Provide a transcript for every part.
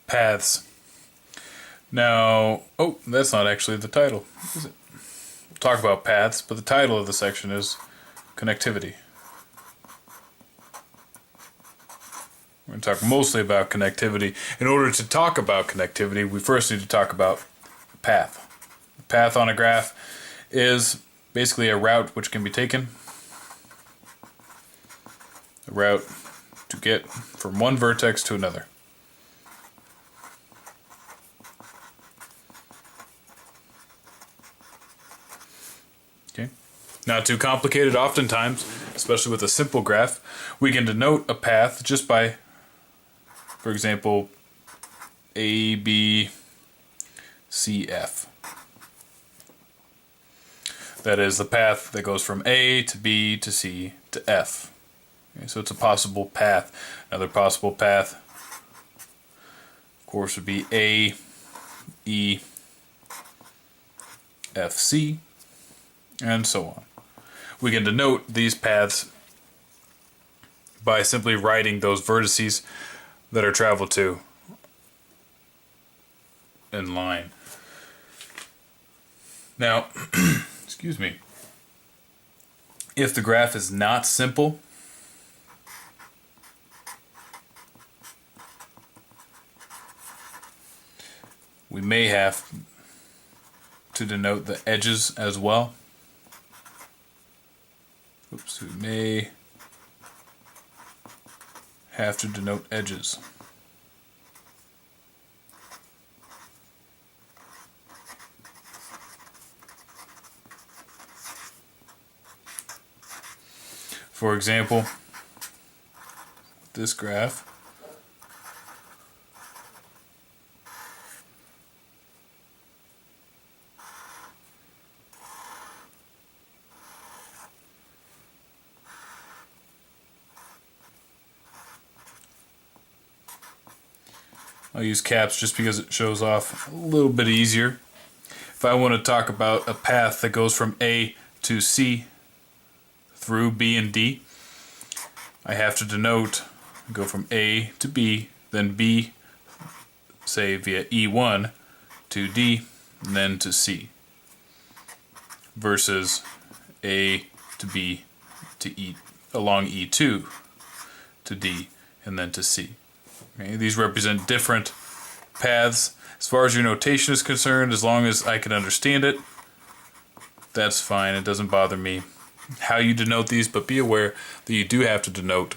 paths. Now, oh, that's not actually the title, is it? We'll talk about paths, but the title of the section is connectivity. We're going to talk mostly about connectivity. In order to talk about connectivity, we first need to talk about path. The path on a graph is basically a route which can be taken. A route to get from one vertex to another. Okay. Not too complicated. Oftentimes, especially with a simple graph, we can denote a path just by, for example, A, B, C, F. That is the path that goes from A to B to C to F. Okay, so it's a possible path. Another possible path, of course, would be A, E, F, C, and so on. We can denote these paths by simply writing those vertices that are traveled to in line. Now, excuse me, if the graph is not simple, we may have to denote the edges as well. Oops, we may have to denote edges. For example, this graph, I'll use caps just because it shows off a little bit easier. If I want to talk about a path that goes from A to C through B and D, I have to denote, go from A to B, then B, say via E1 to D, and then to C, versus A to B to E along E2 to D, and then to C. Okay, these represent different paths. As far as your notation is concerned, as long as I can understand it, that's fine. It doesn't bother me how you denote these, but be aware that you do have to denote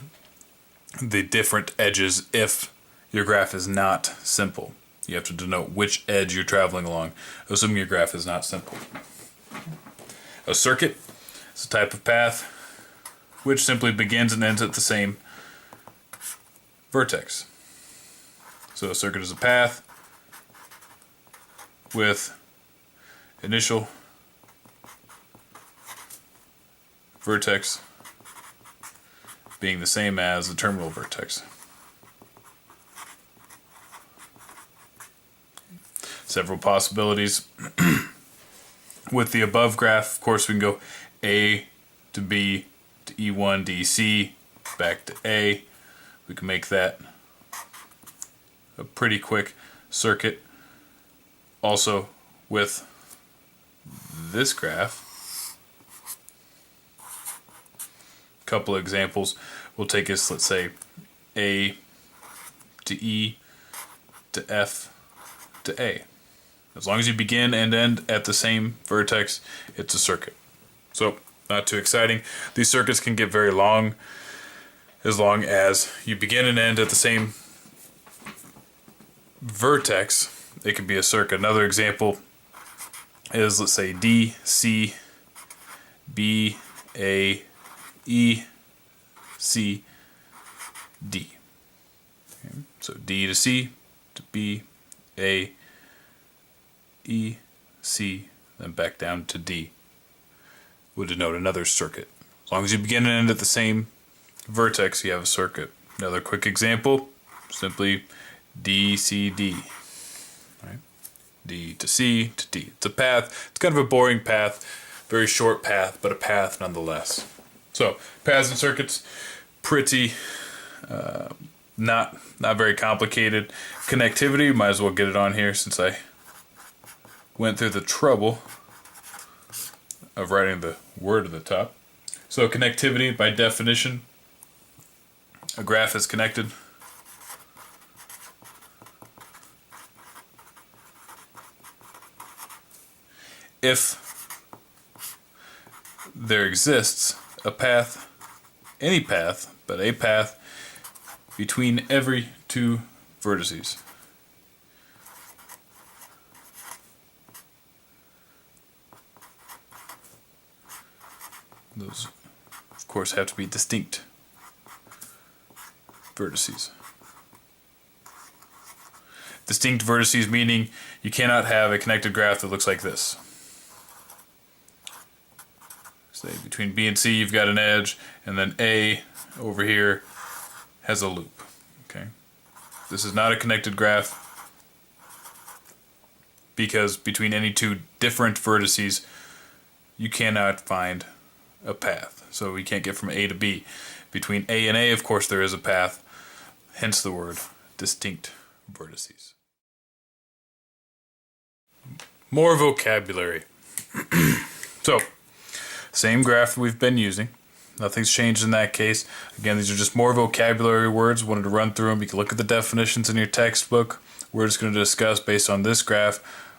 the different edges if your graph is not simple. You have to denote which edge you're traveling along, assuming your graph is not simple. A circuit is a type of path which simply begins and ends at the same vertex. So a circuit is a path with initial vertex being the same as the terminal vertex. Several possibilities. With the above graph, of course, we can go A to B to E1 DC back to A. We can make that a pretty quick circuit. Also with this graph, couple of examples. We'll take us, let's say, A to E to F to A. As long as you begin and end at the same vertex, it's a circuit. So, not too exciting. These circuits can get very long as long as you begin and end at the same vertex. It can be a circuit. Another example is, let's say, D, C, B, A, E, C, D. Okay. So D to C to B, A, E, C, then back down to D would denote another circuit. As long as you begin and end at the same vertex, you have a circuit. Another quick example, simply D, C, D. Right? D to C to D. It's a path. It's kind of a boring path, very short path, but a path nonetheless. So, paths and circuits, pretty not very complicated. Connectivity, might as well get it on here since I went through the trouble of writing the word at the top. So connectivity, by definition, a graph is connected if there exists a path, any path, but a path between every two vertices. Those, of course, have to be distinct vertices. Distinct vertices meaning you cannot have a connected graph that looks like this. Say between B and C you've got an edge, and then A over here has a loop. Okay, this is not a connected graph because between any two different vertices you cannot find a path. So we can't get from A to B. Between A and A, of course, there is a path, hence the word distinct vertices. More vocabulary. So, same graph we've been using. Nothing's changed in that case. Again, these are just more vocabulary words. Wanted to run through them. You can look at the definitions in your textbook. We're just going to discuss, based on this graph,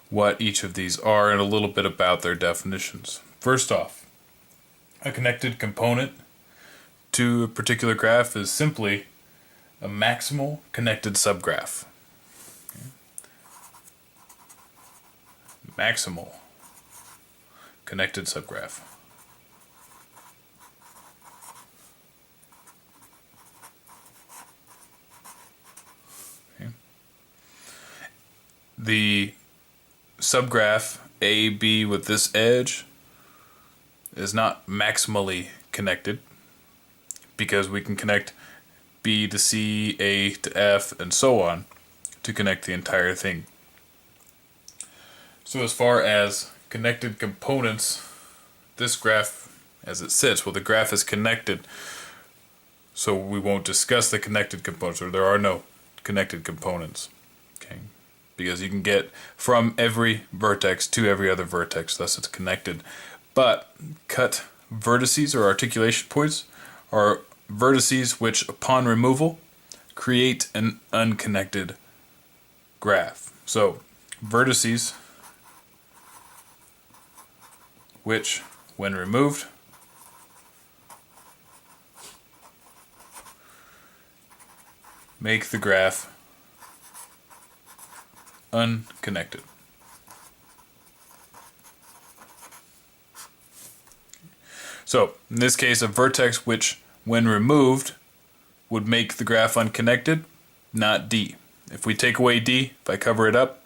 what each of these are and a little bit about their definitions. First off, a connected component to a particular graph is simply a maximal connected subgraph. Okay. Maximal connected subgraph. Okay. The subgraph AB with this edge is not maximally connected because we can connect B to C, A to F, and so on to connect the entire thing. So as far as connected components, this graph as it sits, well, the graph is connected, so we won't discuss the connected components, or there are no connected components, okay? Because you can get from every vertex to every other vertex, thus it's connected. But cut vertices or articulation points are vertices which, upon removal, create an unconnected graph. So, vertices which, when removed, make the graph unconnected. So, in this case, a vertex which, when removed, would make the graph unconnected, not D. If we take away D, if I cover it up,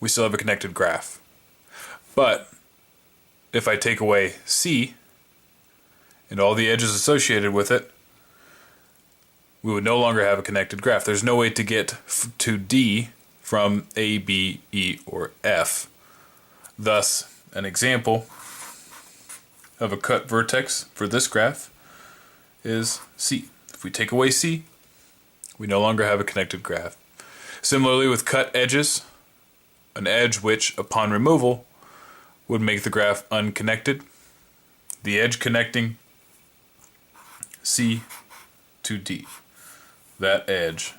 we still have a connected graph. But, if I take away C, and all the edges associated with it, we would no longer have a connected graph. There's no way to get to D from A, B, E, or F. Thus, an example of a cut vertex for this graph is C. If we take away C, we no longer have a connected graph. Similarly with cut edges, an edge which, upon removal, would make the graph unconnected. The edge connecting C to D. That edge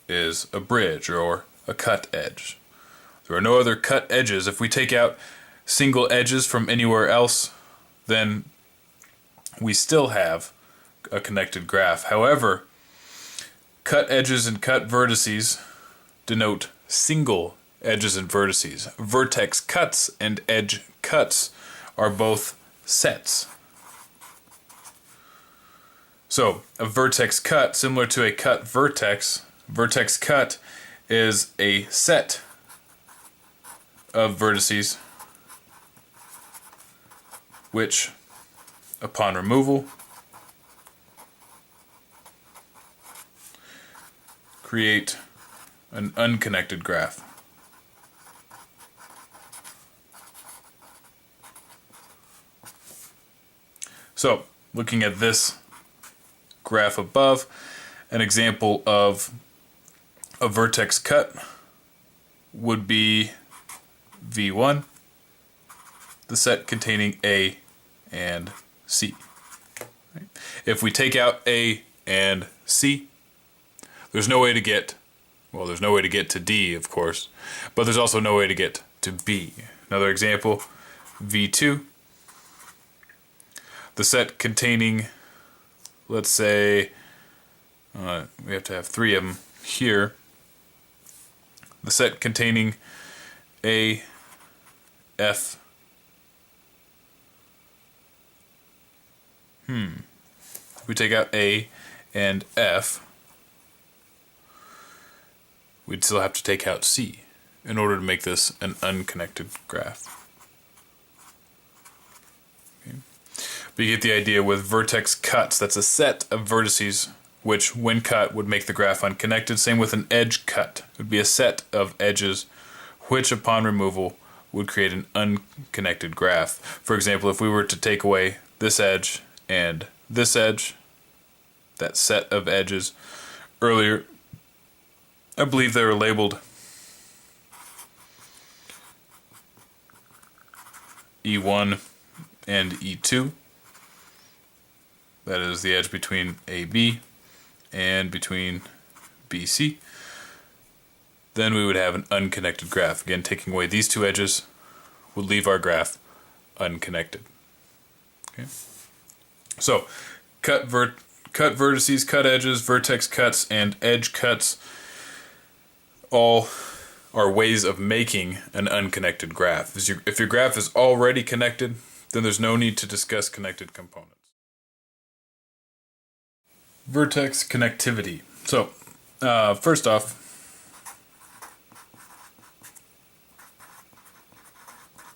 is a bridge or a cut edge. There are no other cut edges. If we take out single edges from anywhere else, then we still have a connected graph. However, cut edges and cut vertices denote single edges and vertices. Vertex cuts and edge cuts are both sets. So, a vertex cut, similar to a cut vertex cut is a set of vertices which, upon removal, create an unconnected graph. So, looking at this graph above, an example of a vertex cut would be V1, the set containing A and C. If we take out A and C, there's no way to get, well, there's no way to get to D, of course, but there's also no way to get to B. Another example, V2, the set containing, let's say, we have to have 3 of them here, the set containing A, F, if we take out A and F, we'd still have to take out C in order to make this an unconnected graph. Okay. But you get the idea with vertex cuts. That's a set of vertices which, when cut, would make the graph unconnected. Same with an edge cut. It would be a set of edges which, upon removal, would create an unconnected graph. For example, if we were to take away this edge and this edge, that set of edges earlier, I believe they were labeled E1 and E2. That is the edge between AB and between BC. Then we would have an unconnected graph. Again, taking away these two edges would leave our graph unconnected. Okay. So, cut vertices, cut edges, vertex cuts, and edge cuts all are ways of making an unconnected graph. If your graph is already connected, then there's no need to discuss connected components. Vertex connectivity. So, first off,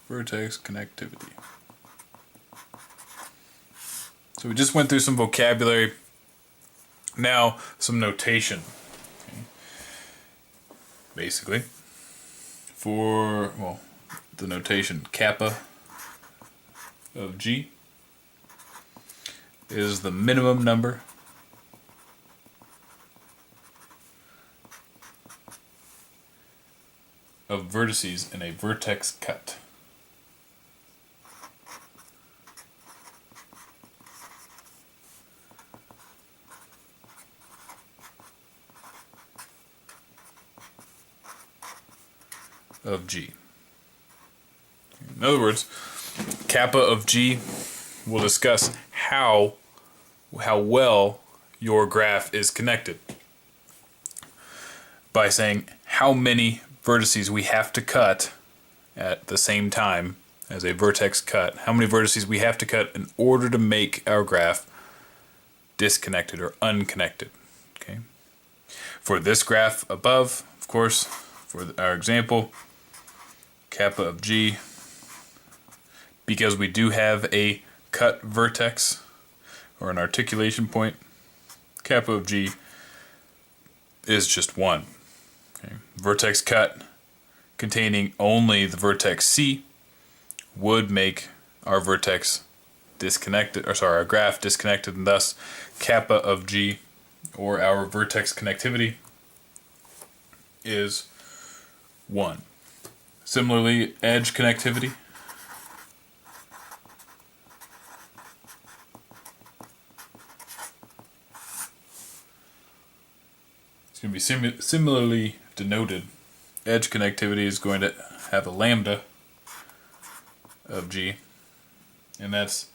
vertex connectivity. So we just went through some vocabulary. Now, some notation. Okay. Basically, for, well, the notation kappa of G is the minimum number of vertices in a vertex cut. Of G. In other words, kappa of G will discuss how well your graph is connected by saying how many vertices we have to cut at the same time as a vertex cut, how many vertices we have to cut in order to make our graph disconnected or unconnected. Okay. For this graph above, of course, for our example, kappa of G, because we do have a cut vertex or an articulation point, kappa of G is just 1. Okay. Vertex cut containing only the vertex C would make our vertex disconnected, or sorry, our graph disconnected, and thus kappa of G, or our vertex connectivity, is 1. Similarly, edge connectivity it's going to be similarly denoted. Edge connectivity is going to have a lambda of G, and that's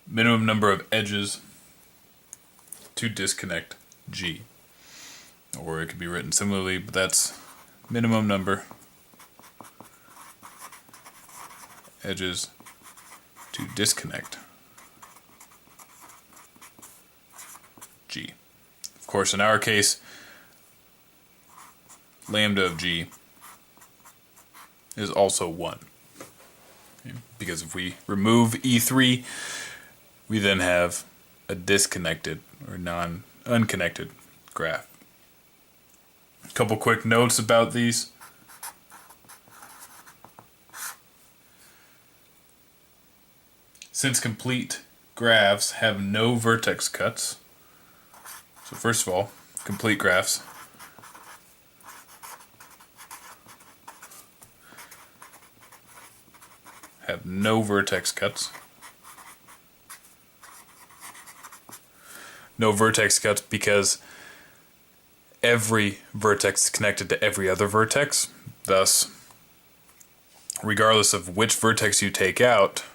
minimum number of edges to disconnect G. Or it could be written similarly, but that's minimum number edges to disconnect G. Of course, in our case, lambda of G is also 1. Okay? Because if we remove E3, we then have a disconnected or unconnected graph. A couple quick notes about these. Since complete graphs have no vertex cuts. So first of all, complete graphs have no vertex cuts. No vertex cuts because every vertex is connected to every other vertex. Thus, regardless of which vertex you take out,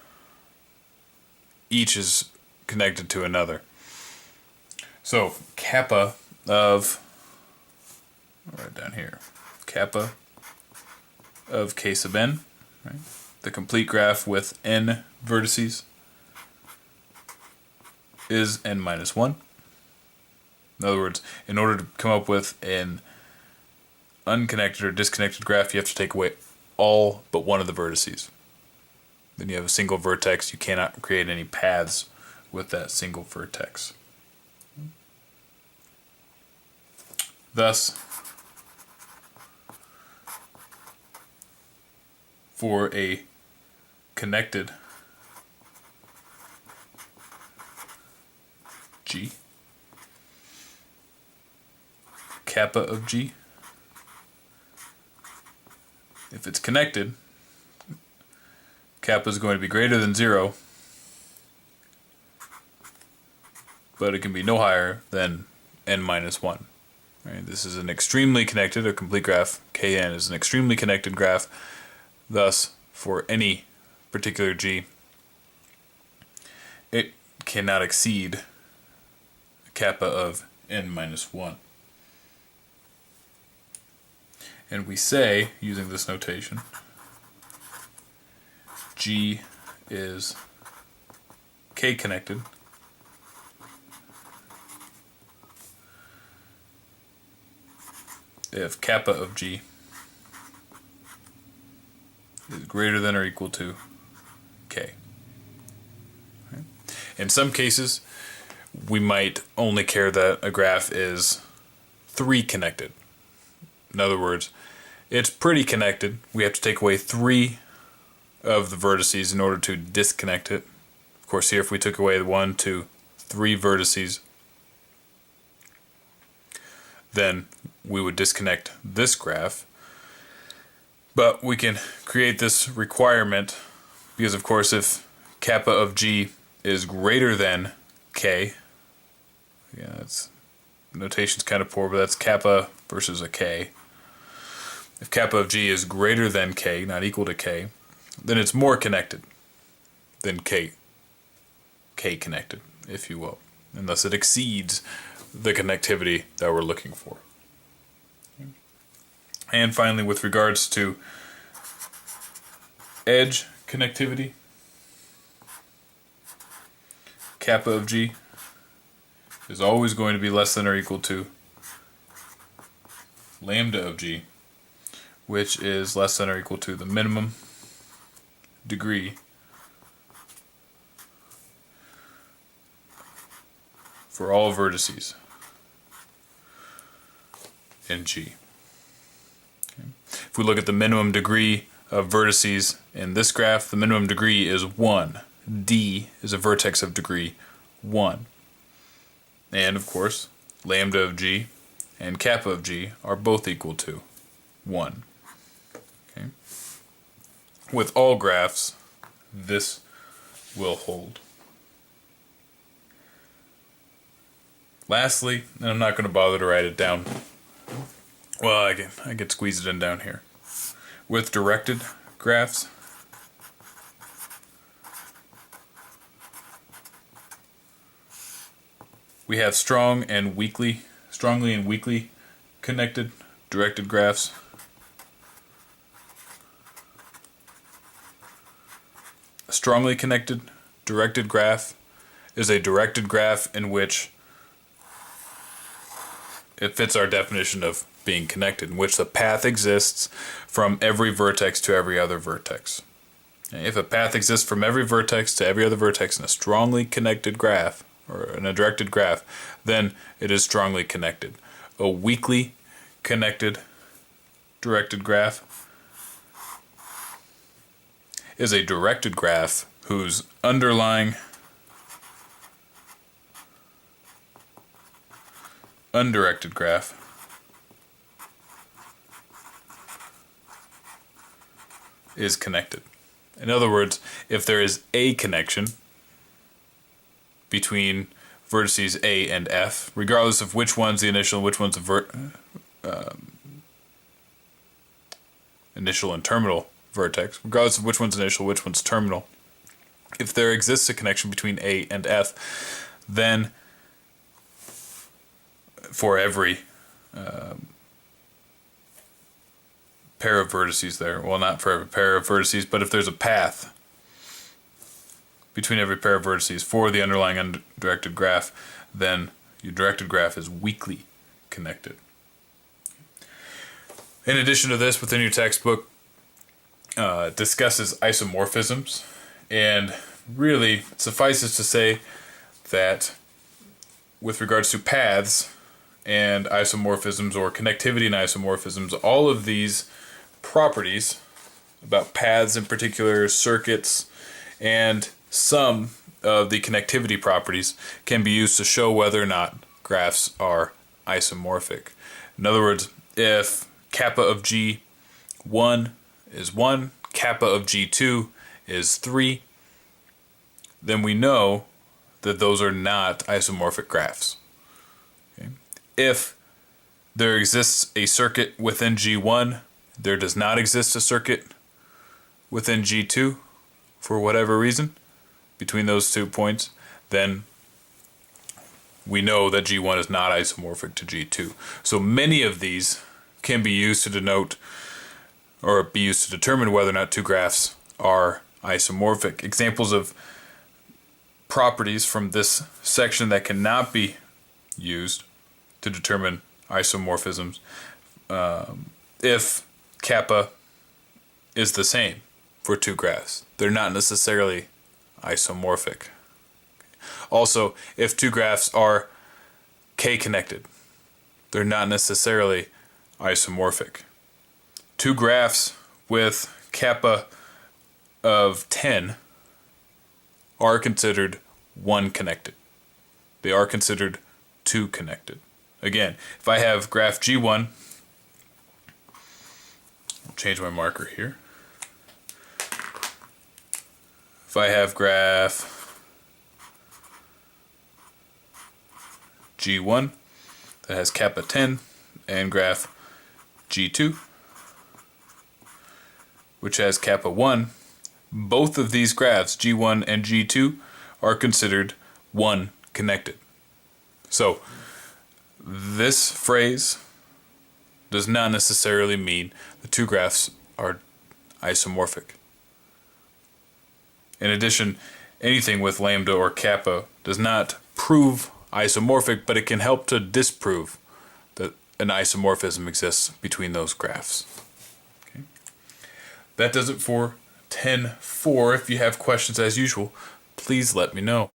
each is connected to another. So kappa of, I'll write down here, kappa of k sub n, right? The complete graph with n vertices is n minus 1. In other words, in order to come up with an unconnected or disconnected graph, you have to take away all but one of the vertices. Then you have a single vertex. You cannot create any paths with that single vertex. Thus, for a connected G, kappa of G, if it's connected, kappa is going to be greater than 0, but it can be no higher than n minus 1. Right? This is an extremely connected, a complete graph, Kn is an extremely connected graph. Thus, for any particular G, it cannot exceed kappa of n minus 1. And we say, using this notation, G is K connected if kappa of G is greater than or equal to K. Right? In some cases, we might only care that a graph is 3 connected. In other words, it's pretty connected. We have to take away 3 of the vertices in order to disconnect it. Of course, here if we took away 1, 2, 3 vertices, then we would disconnect this graph. But we can create this requirement because, of course, if kappa of G is greater than K, yeah, that's notation's kind of poor, but that's kappa versus a K. If kappa of G is greater than K, not equal to K, then it's more connected than K connected, if you will. And thus it exceeds the connectivity that we're looking for. And finally, with regards to edge connectivity, kappa of G is always going to be less than or equal to lambda of G, which is less than or equal to the minimum degree for all vertices in G. Okay. If we look at the minimum degree of vertices in this graph, the minimum degree is 1. D is a vertex of degree 1. And of course, lambda of G and kappa of G are both equal to 1. Okay. With all graphs, this will hold. Lastly, and I'm not going to bother to write it down. Well, I could squeeze it in down here. With directed graphs, we have strongly and weakly connected directed graphs. A strongly connected directed graph is a directed graph in which it fits our definition of being connected, in which the path exists from every vertex to every other vertex. If a path exists from every vertex to every other vertex in a strongly connected graph, or in a directed graph, then it is strongly connected. A weakly connected directed graph is a directed graph whose underlying undirected graph is connected. In other words, if there is a connection between vertices A and F, regardless of which one's the initial and which one's the initial and terminal vertex, regardless of which one's initial, which one's terminal, if there exists a connection between A and F, then for every pair of vertices there, well, not for every pair of vertices, but if there's a path between every pair of vertices for the underlying undirected graph, then your directed graph is weakly connected. In addition to this, within your textbook, it discusses isomorphisms, and really suffices to say that with regards to paths and isomorphisms, or connectivity and isomorphisms, all of these properties about paths in particular, circuits, and some of the connectivity properties can be used to show whether or not graphs are isomorphic. In other words, if kappa of G1 is 1, kappa of G2 is 3, then we know that those are not isomorphic graphs. Okay? If there exists a circuit within G1, there does not exist a circuit within G2 for whatever reason between those 2 points, then we know that G1 is not isomorphic to G2. So many of these can be used to denote or be used to determine whether or not two graphs are isomorphic. Examples of properties from this section that cannot be used to determine isomorphisms: if kappa is the same for two graphs, they're not necessarily isomorphic. Also, if two graphs are k-connected, they're not necessarily isomorphic. Two graphs with kappa of 10 are considered one connected. They are considered two connected. Again, if I have graph G1, I'll change my marker here. If I have graph G1 that has kappa 10 and graph G2 which has kappa 1, both of these graphs, G1 and G2, are considered one connected. So this phrase does not necessarily mean the two graphs are isomorphic. In addition, anything with lambda or kappa does not prove isomorphic, but it can help to disprove that an isomorphism exists between those graphs. Okay. That does it for 10.4. If you have questions, as usual, please let me know.